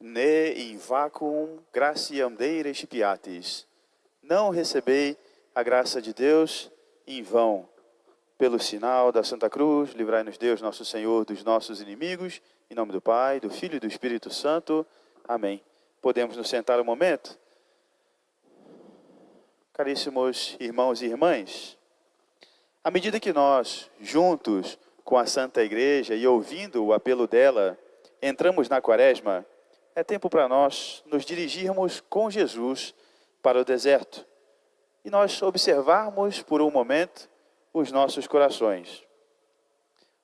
Ne in vacuum gratiam Dei recipiatis. Não recebei a graça de Deus em vão. Pelo sinal da Santa Cruz, livrai-nos Deus, nosso Senhor, dos nossos inimigos. Em nome do Pai, do Filho e do Espírito Santo. Amém. Podemos nos sentar um momento? Caríssimos irmãos e irmãs, à medida que nós, juntos com a Santa Igreja e ouvindo o apelo dela, entramos na Quaresma, é tempo para nós nos dirigirmos com Jesus para o deserto e nós observarmos por um momento os nossos corações.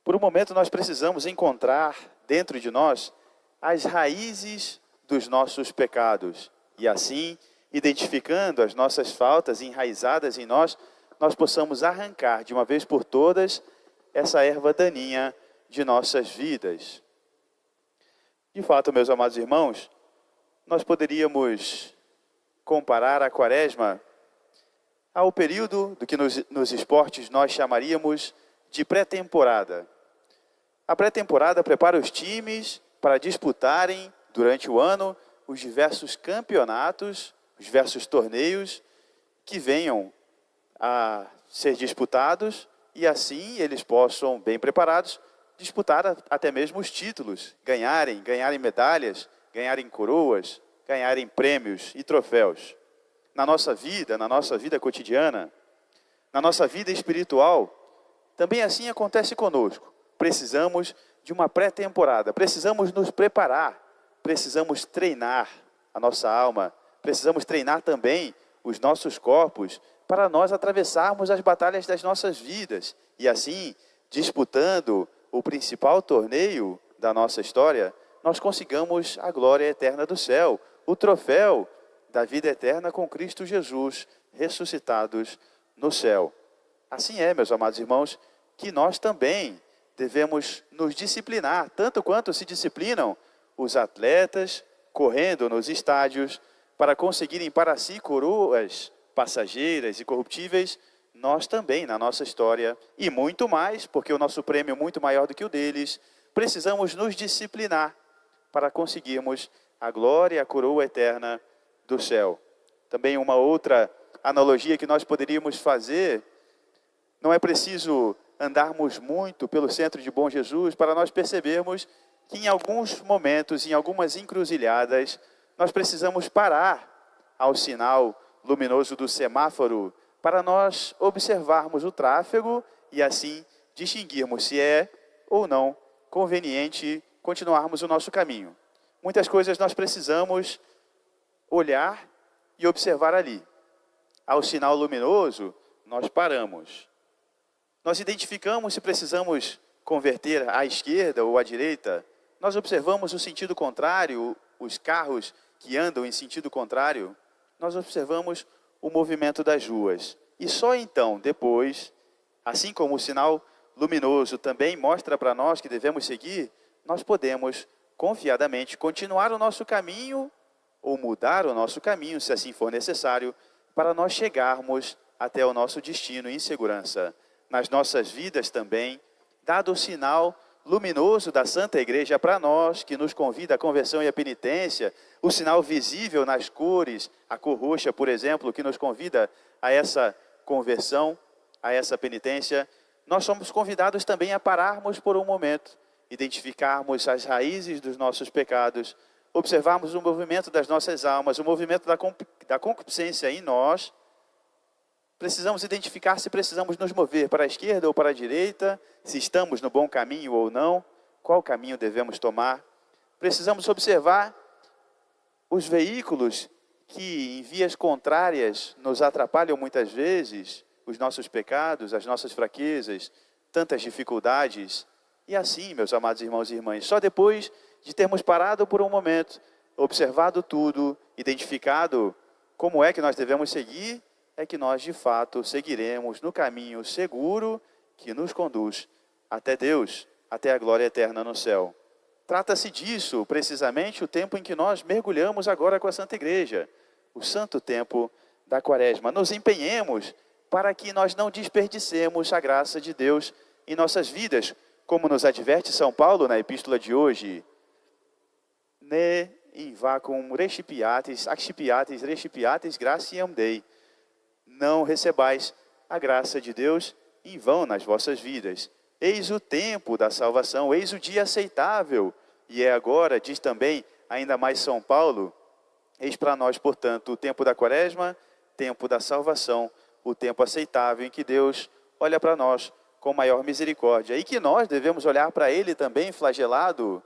Por um momento nós precisamos encontrar dentro de nós as raízes dos nossos pecados e assim, identificando as nossas faltas enraizadas em nós, nós possamos arrancar de uma vez por todas essa erva daninha de nossas vidas. De fato, meus amados irmãos, nós poderíamos comparar a Quaresma ao período do que nos esportes nós chamaríamos de pré-temporada. A pré-temporada prepara os times para disputarem durante o ano os diversos campeonatos, os diversos torneios que venham a ser disputados e assim eles possam, bem preparados, disputar até mesmo os títulos, ganharem medalhas, ganharem coroas, ganharem prêmios e troféus. Na nossa vida cotidiana, na nossa vida espiritual, também assim acontece conosco. Precisamos de uma pré-temporada, precisamos nos preparar, precisamos treinar a nossa alma, precisamos treinar também os nossos corpos para nós atravessarmos as batalhas das nossas vidas e assim, disputando o principal torneio da nossa história, nós consigamos a glória eterna do céu, o troféu da vida eterna com Cristo Jesus, ressuscitados no céu. Assim é, meus amados irmãos, que nós também devemos nos disciplinar, tanto quanto se disciplinam os atletas correndo nos estádios para conseguirem para si coroas passageiras e corruptíveis. Nós também, na nossa história, e muito mais, porque o nosso prêmio é muito maior do que o deles, precisamos nos disciplinar para conseguirmos a glória e a coroa eterna do céu. Também uma outra analogia que nós poderíamos fazer, não é preciso andarmos muito pelo centro de Bom Jesus para nós percebermos que em alguns momentos, em algumas encruzilhadas, nós precisamos parar ao sinal luminoso do semáforo para nós observarmos o tráfego e assim distinguirmos se é ou não conveniente continuarmos o nosso caminho. Muitas coisas nós precisamos olhar e observar ali. Ao sinal luminoso, nós paramos. Nós identificamos se precisamos converter à esquerda ou à direita. Nós observamos o sentido contrário, os carros que andam em sentido contrário. Nós observamos o movimento das ruas. E só então, depois, assim como o sinal luminoso também mostra para nós que devemos seguir, nós podemos confiadamente continuar o nosso caminho ou mudar o nosso caminho, se assim for necessário, para nós chegarmos até o nosso destino em segurança. Nas nossas vidas também, dado o sinal luminoso da Santa Igreja para nós, que nos convida à conversão e à penitência, o sinal visível nas cores, a cor roxa, por exemplo, que nos convida a essa conversão, a essa penitência, nós somos convidados também a pararmos por um momento, identificarmos as raízes dos nossos pecados, observarmos o movimento das nossas almas, o movimento da concupiscência em nós. Precisamos identificar se precisamos nos mover para a esquerda ou para a direita, se estamos no bom caminho ou não, qual caminho devemos tomar. Precisamos observar os veículos que em vias contrárias nos atrapalham muitas vezes, os nossos pecados, as nossas fraquezas, tantas dificuldades. E assim, meus amados irmãos e irmãs, só depois de termos parado por um momento, observado tudo, identificado como é que nós devemos seguir, é que nós de fato seguiremos no caminho seguro que nos conduz até Deus, até a glória eterna no céu. Trata-se disso, precisamente, o tempo em que nós mergulhamos agora com a Santa Igreja, o santo tempo da Quaresma. Nos empenhemos para que nós não desperdicemos a graça de Deus em nossas vidas, como nos adverte São Paulo na epístola de hoje. Ne in vacum recipiatis, accipiatis, recipiatis gratiam Dei. Não recebais a graça de Deus em vão nas vossas vidas. Eis o tempo da salvação, eis o dia aceitável. E é agora, diz também, ainda mais São Paulo, eis para nós, portanto, o tempo da quaresma, tempo da salvação, o tempo aceitável em que Deus olha para nós com maior misericórdia. E que nós devemos olhar para Ele também flagelado,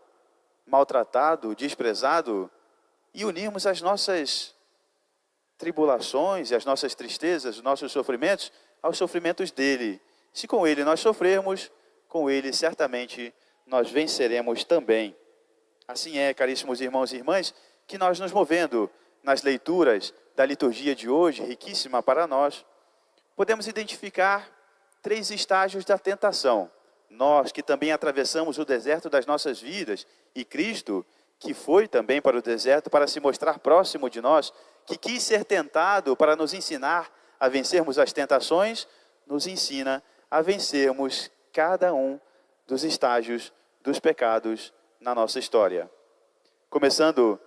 maltratado, desprezado, e unirmos as nossas tribulações e as nossas tristezas, os nossos sofrimentos, aos sofrimentos dele. Se com ele nós sofrermos, com ele certamente nós venceremos também. Assim é, caríssimos irmãos e irmãs, que nós nos movendo nas leituras da liturgia de hoje, riquíssima para nós, podemos identificar 3 estágios da tentação. Nós que também atravessamos o deserto das nossas vidas, e Cristo, que foi também para o deserto para se mostrar próximo de nós, que quis ser tentado para nos ensinar a vencermos as tentações, nos ensina a vencermos cada um dos estágios dos pecados na nossa história. Começando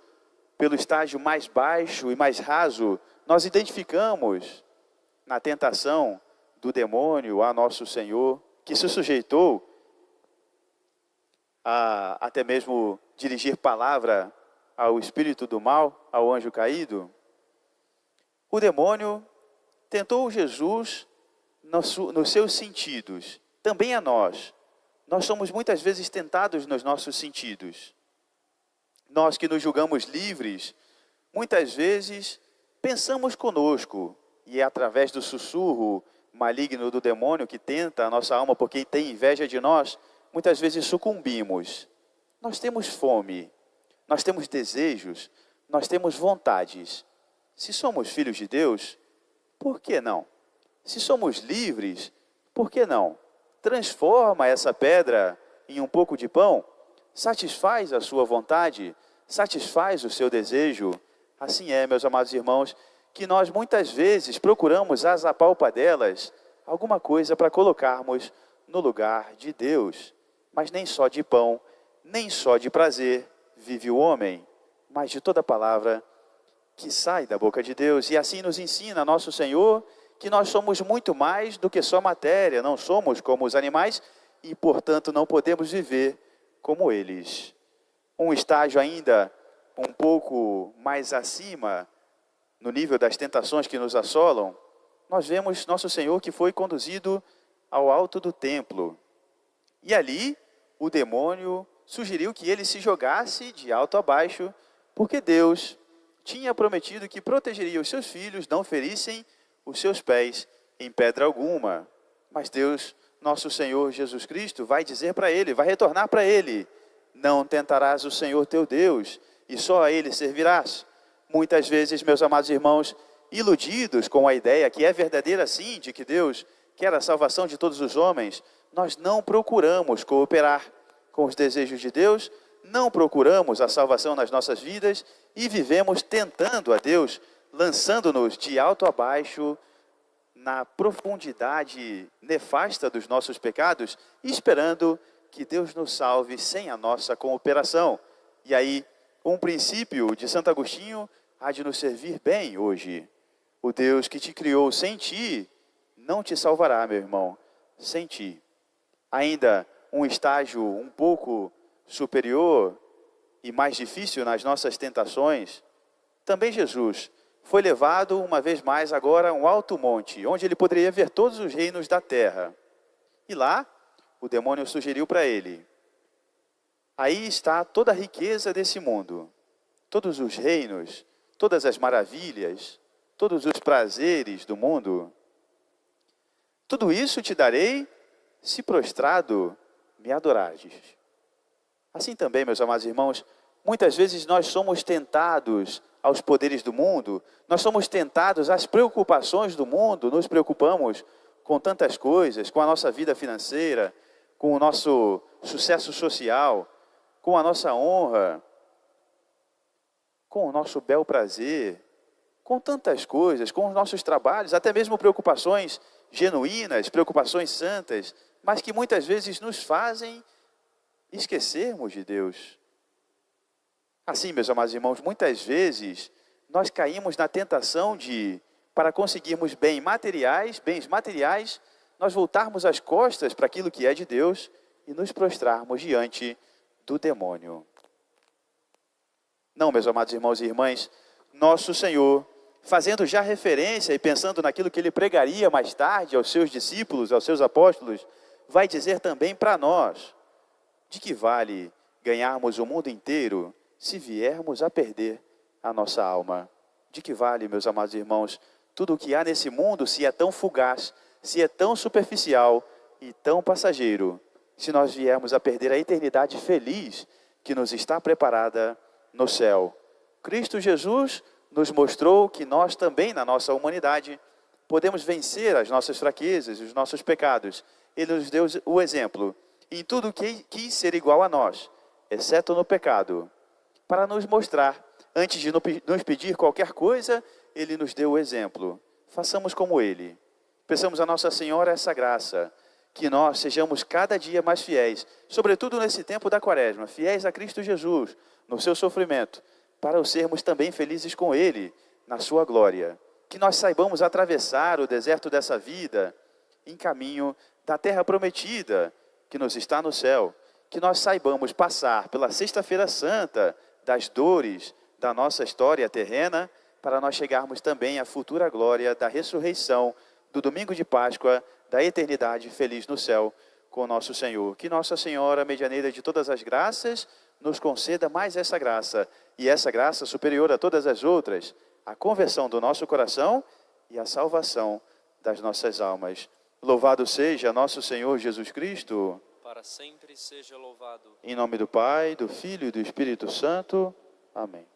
pelo estágio mais baixo e mais raso, nós identificamos na tentação do demônio a nosso Senhor, que se sujeitou a até mesmo dirigir palavra ao espírito do mal, ao anjo caído. O demônio tentou Jesus nos seus sentidos, também a nós. Nós somos muitas vezes tentados nos nossos sentidos. Nós que nos julgamos livres, muitas vezes pensamos conosco, e é através do sussurro maligno do demônio que tenta a nossa alma porque tem inveja de nós, muitas vezes sucumbimos. Nós temos fome, nós temos desejos, nós temos vontades. Se somos filhos de Deus, por que não? Se somos livres, por que não? Transforma essa pedra em um pouco de pão, satisfaz a sua vontade, satisfaz o seu desejo. Assim é, meus amados irmãos, que nós muitas vezes procuramos às apalpadelas alguma coisa para colocarmos no lugar de Deus. Mas nem só de pão, nem só de prazer vive o homem, mas de toda palavra que sai da boca de Deus. E assim nos ensina nosso Senhor que nós somos muito mais do que só matéria, não somos como os animais e, portanto, não podemos viver como eles. Um estágio ainda um pouco mais acima, no nível das tentações que nos assolam, nós vemos nosso Senhor que foi conduzido ao alto do templo. E ali, o demônio sugeriu que ele se jogasse de alto a baixo, porque Deus tinha prometido que protegeria os seus filhos, não ferissem os seus pés em pedra alguma. Mas Deus, nosso Senhor Jesus Cristo, vai dizer para ele, vai retornar para ele: não tentarás o Senhor teu Deus, e só a ele servirás. Muitas vezes, meus amados irmãos, iludidos com a ideia, que é verdadeira sim, de que Deus quer a salvação de todos os homens, nós não procuramos cooperar com os desejos de Deus, não procuramos a salvação nas nossas vidas e vivemos tentando a Deus, lançando-nos de alto a baixo na profundidade nefasta dos nossos pecados, esperando que Deus nos salve sem a nossa cooperação. E aí, um princípio de Santo Agostinho há de nos servir bem hoje. O Deus que te criou sem ti, não te salvará, meu irmão, sem ti. Ainda um estágio um pouco superior e mais difícil nas nossas tentações, também Jesus foi levado uma vez mais agora a um alto monte, onde ele poderia ver todos os reinos da terra. E lá, o demônio sugeriu para ele: aí está toda a riqueza desse mundo, todos os reinos, todas as maravilhas, todos os prazeres do mundo. Tudo isso te darei, se prostrado me adorares. Assim também, meus amados irmãos, muitas vezes nós somos tentados aos poderes do mundo, nós somos tentados às preocupações do mundo, nos preocupamos com tantas coisas, com a nossa vida financeira, com o nosso sucesso social, com a nossa honra, com o nosso bel prazer, com tantas coisas, com os nossos trabalhos, até mesmo preocupações genuínas, preocupações santas, mas que muitas vezes nos fazem esquecermos de Deus. Assim, meus amados irmãos, muitas vezes nós caímos na tentação de, para conseguirmos bens materiais, nós voltarmos as costas para aquilo que é de Deus e nos prostrarmos diante do demônio. Não, meus amados irmãos e irmãs, nosso Senhor, fazendo já referência e pensando naquilo que Ele pregaria mais tarde aos seus discípulos, aos seus apóstolos, vai dizer também para nós, de que vale ganharmos o mundo inteiro se viermos a perder a nossa alma? De que vale, meus amados irmãos, tudo o que há nesse mundo, se é tão fugaz, se é tão superficial e tão passageiro, se nós viermos a perder a eternidade feliz que nos está preparada no céu? Cristo Jesus nos mostrou que nós também, na nossa humanidade, podemos vencer as nossas fraquezas, os nossos pecados. Ele nos deu o exemplo. Em tudo que quis ser igual a nós, exceto no pecado, para nos mostrar, antes de nos pedir qualquer coisa, Ele nos deu o exemplo. Façamos como Ele. Peçamos a Nossa Senhora essa graça, que nós sejamos cada dia mais fiéis, sobretudo nesse tempo da Quaresma, fiéis a Cristo Jesus, no seu sofrimento, para o sermos também felizes com Ele, na sua glória. Que nós saibamos atravessar o deserto dessa vida, em caminho da terra prometida, que nos está no céu. Que nós saibamos passar pela Sexta-feira Santa, das dores da nossa história terrena, para nós chegarmos também à futura glória da ressurreição, do domingo de Páscoa, da eternidade feliz no céu com o nosso Senhor. Que Nossa Senhora, medianeira de todas as graças, nos conceda mais essa graça, e essa graça superior a todas as outras, a conversão do nosso coração e a salvação das nossas almas. Louvado seja nosso Senhor Jesus Cristo. Para sempre seja louvado. Em nome do Pai, do Filho e do Espírito Santo. Amém.